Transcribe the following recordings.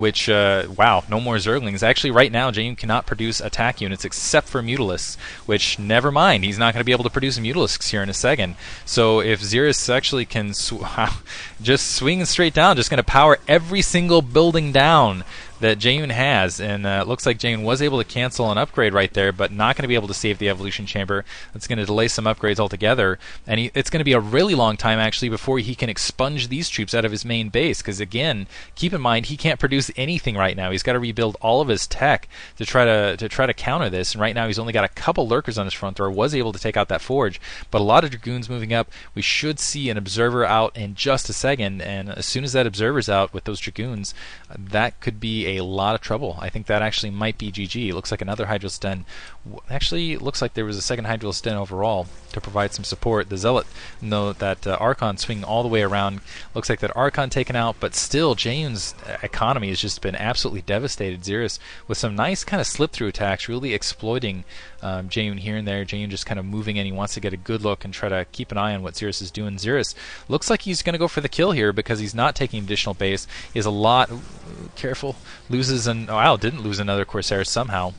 Which, wow, no more Zerglings. Actually, right now, Jaeyun cannot produce attack units except for Mutalisks, which, never mind, he's not going to be able to produce Mutalisks here in a second. So if Xeris actually can just swing straight down, just going to power every single building down that Jaeyun has, and it looks like Jaeyun was able to cancel an upgrade right there, but not going to be able to save the evolution chamber. That's going to delay some upgrades altogether, and it's going to be a really long time actually before he can expunge these troops out of his main base, because again, keep in mind he can't produce anything right now. He's got to rebuild all of his tech to try to counter this, and right now he's only got a couple lurkers on his front door, was able to take out that forge, but a lot of dragoons moving up. We should see an observer out in just a second, and as soon as that observer's out with those dragoons, that could be a lot of trouble. I think that actually might be GG. It looks like another Hydralis Den. Actually, it looks like there was a second Hydralis Den overall to provide some support. The Zealot, note that Archon swinging all the way around. Looks like that Archon taken out, but still Jaeyun's economy has just been absolutely devastated. Xeris with some nice kind of slip-through attacks, really exploiting Jaeyun here and there. Jaeyun just kind of moving in. He wants to get a good look and try to keep an eye on what Xeris is doing. Xeris looks like he's going to go for the kill here because he's not taking additional base. He has a lot. Careful. Loses and wow, didn't lose another Corsair somehow.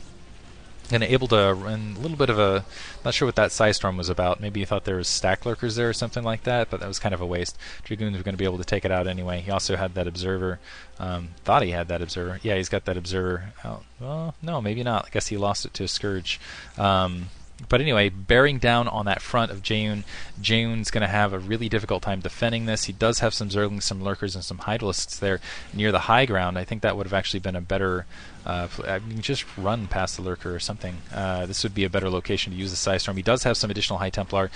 And able to run a little bit of a, not sure what that Psystorm was about. Maybe he thought there was stack lurkers there or something like that, but that was kind of a waste. Dragoons were going to be able to take it out anyway. He also had that observer. Thought he had that observer. Yeah, he's got that observer out. Well, no, maybe not. I guess he lost it to a Scourge. But anyway, bearing down on that front of Jaeyun. Jaeyun's going to have a really difficult time defending this. He does have some Zerglings, some Lurkers, and some Hydralisks there near the high ground. I think that would have actually been a better... I mean, just run past the Lurker or something. This would be a better location to use the Psystorm. He does have some additional High Templar.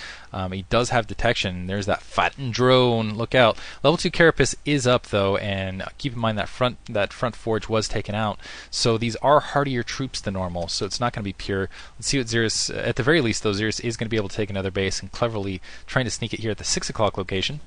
He does have detection. There's that Fatten Drone. Look out. Level 2 Carapace is up, though, and keep in mind that front forge was taken out. So these are hardier troops than normal, so it's not going to be pure. Let's see what Xeris... at the very least, though, Xeris is going to be able to take another base and cleverly trying to sneak it here at the 6 o'clock location.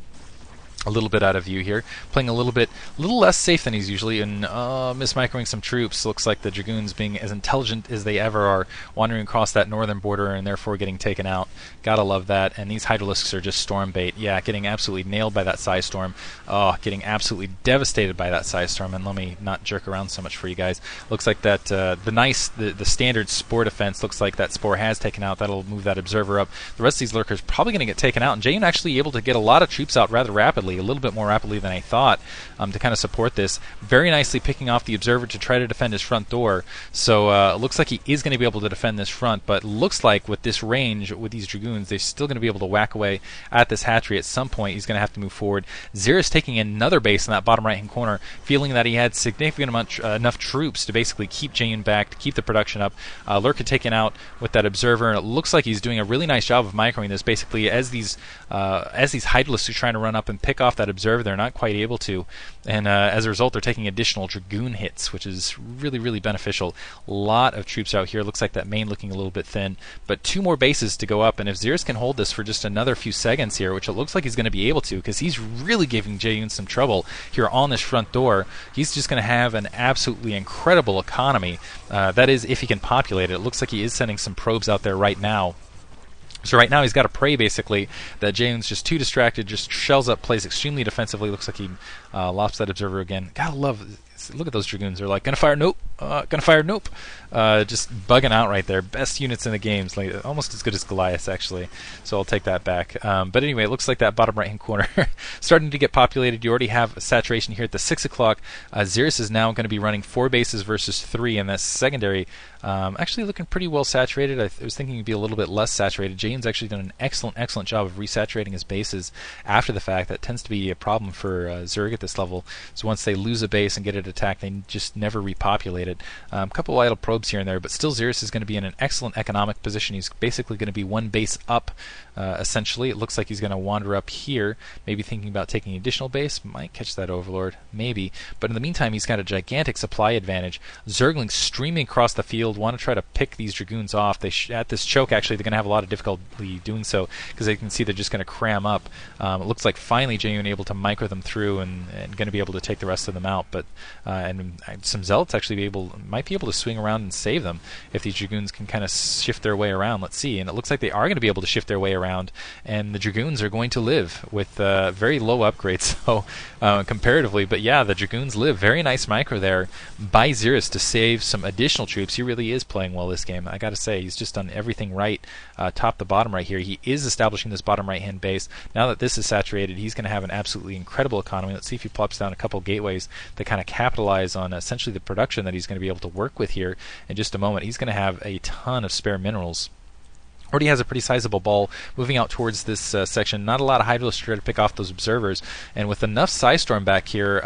A little bit out of view here, playing a little less safe than he's usually, and mismicroing some troops. Looks like the Dragoons being as intelligent as they ever are, wandering across that northern border and therefore getting taken out. Gotta love that. And these Hydralisks are just storm bait. Yeah, getting absolutely nailed by that Psystorm. Oh, getting absolutely devastated by that Psystorm. And let me not jerk around so much for you guys. Looks like that the standard Spore defense looks like that Spore has taken out. That'll move that Observer up. The rest of these Lurkers probably going to get taken out. And Jaeyun actually able to get a lot of troops out rather rapidly. A little bit more rapidly than I thought, to kind of support this. Very nicely picking off the Observer to try to defend his front door. So it looks like he is going to be able to defend this front, but looks like with this range, with these Dragoons, they're still going to be able to whack away at this hatchery. At some point, he's going to have to move forward. Xeris taking another base in that bottom right-hand corner, feeling that he had significant enough troops to basically keep Jaeyun back, to keep the production up. Lurker taken out with that Observer, and it looks like he's doing a really nice job of microing this. Basically, as these Hydralisks are trying to run up and pick off that Observer, they're not quite able to, and as a result they're taking additional Dragoon hits, which is really beneficial. A lot of troops out here. Looks like that main looking a little bit thin, but 2 more bases to go up, and if Xeris can hold this for just another few seconds here, which it looks like he's going to be able to, because he's really giving Jaeyun some trouble here on this front door, he's just going to have an absolutely incredible economy. That is, if he can populate it. It looks like he is sending some probes out there right now. So right now he's got a prey basically that Jaeyun's just too distracted, just shells up, plays extremely defensively. Looks like he lops that Observer again. Gotta love, look at those Dragoons. They're like, gonna fire, nope, gonna fire, nope. Just bugging out right there. Best units in the games, like almost as good as Goliath actually. So I'll take that back. But anyway, it looks like that bottom right hand corner starting to get populated. You already have a saturation here at the 6 o'clock. Xeris is now going to be running 4 bases versus 3, and that's secondary. Actually looking pretty well saturated. I was thinking it'd be a little bit less saturated. Jaeyun's actually done an excellent job of resaturating his bases after the fact. That tends to be a problem for Zerg at this level. So once they lose a base and get it attacked, they just never repopulate it. A couple idle probes here and there, but still Xeris is going to be in an excellent economic position. He's basically going to be 1 base up, essentially. It looks like he's going to wander up here, maybe thinking about taking additional base. Might catch that Overlord, maybe. But in the meantime, he's got a gigantic supply advantage. Zerglings streaming across the field, want to try to pick these Dragoons off. They at this choke, actually, they're going to have a lot of difficulty doing so, because they can see they're just going to cram up. It looks like finally Jaeyun able to micro them through and going to be able to take the rest of them out. But and some Zealots actually might be able to swing around and save them if these Dragoons can kind of shift their way around. Let's see. And it looks like they are going to be able to shift their way around. around, and the Dragoons are going to live with very low upgrades, so comparatively. But yeah, the Dragoons live. Very nice micro there by Xeris to save some additional troops. He really is playing well this game. I gotta say, he's just done everything right, top to bottom right here. He is establishing this bottom right-hand base. Now that this is saturated, he's going to have an absolutely incredible economy. Let's see if he plops down a couple gateways to kind of capitalize on essentially the production that he's going to be able to work with here in just a moment. He's going to have a ton of spare minerals. Already has a pretty sizable ball moving out towards this section. Not a lot of Hydros to try to pick off those observers. And with enough Psystorm back here,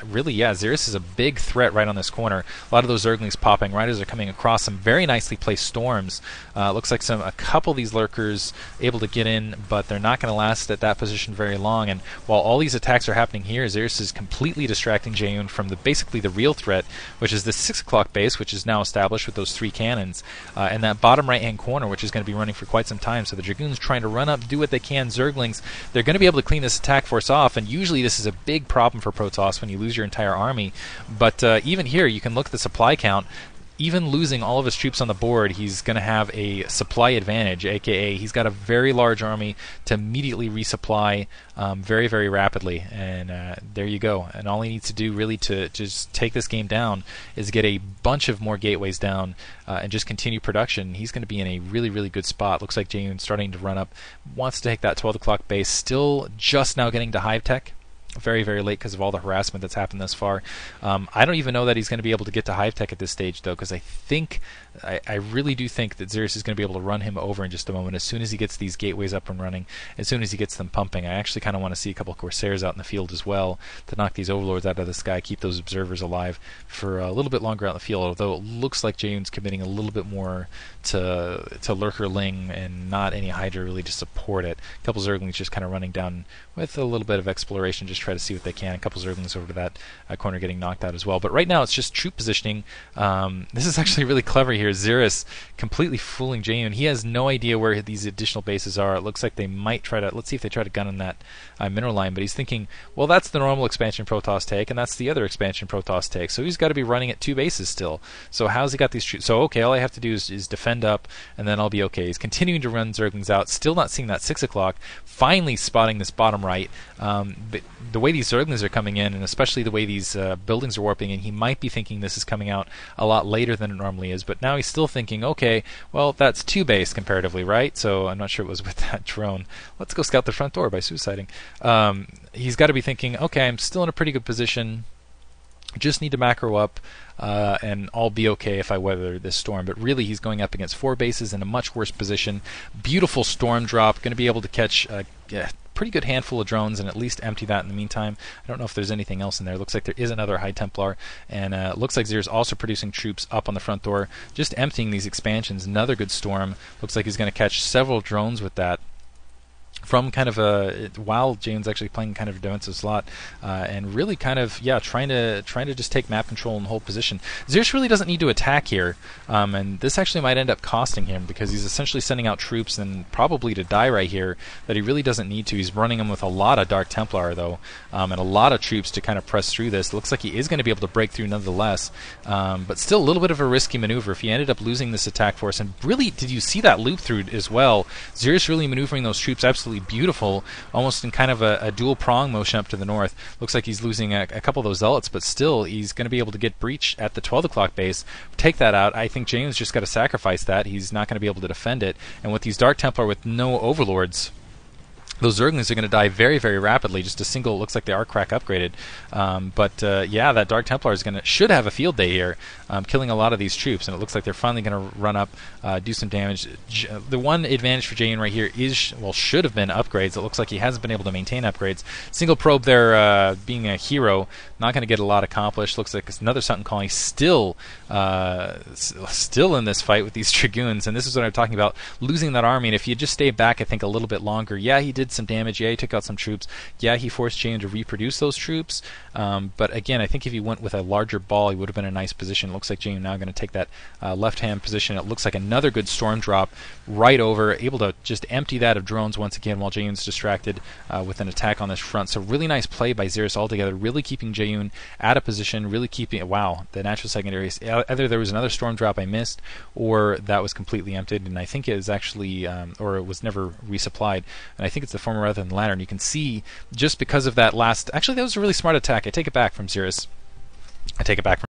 really, yeah, Xeris is a big threat right on this corner. A lot of those Zerglings popping right as they're coming across. Some very nicely placed storms. Looks like a couple of these lurkers able to get in, but they're not going to last at that position very long. And while all these attacks are happening here, Xeris is completely distracting Jaeyun from basically the real threat, which is the 6 o'clock base, which is now established with those 3 cannons, and that bottom right-hand corner, which is going to be running for quite some time. So the Dragoons trying to run up, do what they can. Zerglings, they're going to be able to clean this attack force off, and usually this is a big problem for protoss when you lose your entire army. But even here, you can look at the supply count. Even losing all of his troops on the board, he's going to have a supply advantage, aka he's got a very large army to immediately resupply very, very rapidly. And there you go. And all he needs to do really to just take this game down is get a bunch of more gateways down and just continue production. He's going to be in a really, really good spot. Looks like Jaeyun starting to run up, wants to take that 12 o'clock base, still just now getting to Hive Tech. Very, very late because of all the harassment that's happened thus far. I don't even know that he's going to be able to get to Hive Tech at this stage, though, because I really do think that Xeris is going to be able to run him over in just a moment as soon as he gets these gateways up and running, as soon as he gets them pumping. I actually kind of want to see a couple of Corsairs out in the field as well to knock these Overlords out of the sky, keep those observers alive for a little bit longer out in the field, although it looks like Jaeyun's committing a little bit more to Lurker Ling and not any Hydra really to support it. A couple Zerglings just kind of running down with a little bit of exploration, just try to see what they can. A couple Zerglings over to that corner getting knocked out as well. But right now it's just troop positioning. This is actually really clever here. Xeris completely fooling Jaeyun. He has no idea where these additional bases are. It looks like they might try to, let's see if they try to gun in that mineral line, but he's thinking, well, that's the normal expansion Protoss take, and that's the other expansion Protoss take. So he's got to be running at 2 bases still. So how's he got these troops? So okay, all I have to do is defend up, and then I'll be okay. He's continuing to run Zerglings out, still not seeing that 6 o'clock, finally spotting this bottom right. But the way these Zerglings are coming in, and especially the way these buildings are warping in, he might be thinking this is coming out a lot later than it normally is, but now he's still thinking, okay, well, that's 2 base comparatively, right? So I'm not sure it was with that drone. Let's go scout the front door by suiciding. He's got to be thinking, okay, I'm still in a pretty good position, just need to macro up, and I'll be okay if I weather this storm. But really, he's going up against 4 bases in a much worse position. Beautiful storm drop, going to be able to catch pretty good handful of drones and at least empty that in the meantime. I don't know if there's anything else in there. Looks like there is another High Templar, and looks like Xeris also producing troops up on the front door, just emptying these expansions. Another good storm. Looks like he's going to catch several drones with that. From kind of while Jaeyun's actually playing kind of a defensive slot, and really kind of trying to just take map control and hold position. Xeris really doesn't need to attack here, and this actually might end up costing him because he's essentially sending out troops and probably to die right here that he really doesn't need to. He's running them with a lot of Dark Templar though, and a lot of troops to kind of press through this. It looks like he is going to be able to break through nonetheless, but still a little bit of a risky maneuver if he ended up losing this attack force. And really, did you see that loop through as well? Xeris really maneuvering those troops absolutely beautiful, almost in kind of a dual prong motion up to the north. Looks like he's losing a couple of those zealots, but still he's going to be able to get breach at the 12 o'clock base, take that out. I think Jaeyun's just got to sacrifice that. He's not going to be able to defend it, and with these Dark Templar with no overlords, those Zerglings are going to die very, very rapidly. Just a single, looks like they are crack upgraded. Yeah, that Dark Templar should have a field day here, killing a lot of these troops, and it looks like they're finally going to run up, do some damage. The one advantage for Jaeyun right here is, well, should have been upgrades. It looks like he hasn't been able to maintain upgrades. Single probe there, being a hero, not going to get a lot accomplished. Looks like it's another Sunken Colony still in this fight with these Dragoons, and this is what I'm talking about, losing that army. And if you just stay back, I think, a little bit longer, yeah, he did did some damage. Yeah, he took out some troops. Yeah, he forced Jaeyun to reproduce those troops. But again, I think if he went with a larger ball, he would have been in a nice position. It looks like Jaeyun now going to take that left-hand position. It looks like another good storm drop right over, able to just empty that of drones once again while Jaeyun's distracted with an attack on this front. So really nice play by Xeris altogether, really keeping Jaeyun out of position, really keeping, wow, the natural secondaries. Either there was another storm drop I missed, or that was completely emptied, and I think it is actually, or it was never resupplied, and I think it's the former rather than the latter. And you can see, just because of that last, actually that was a really smart attack. I take it back from Xeris. I take it back from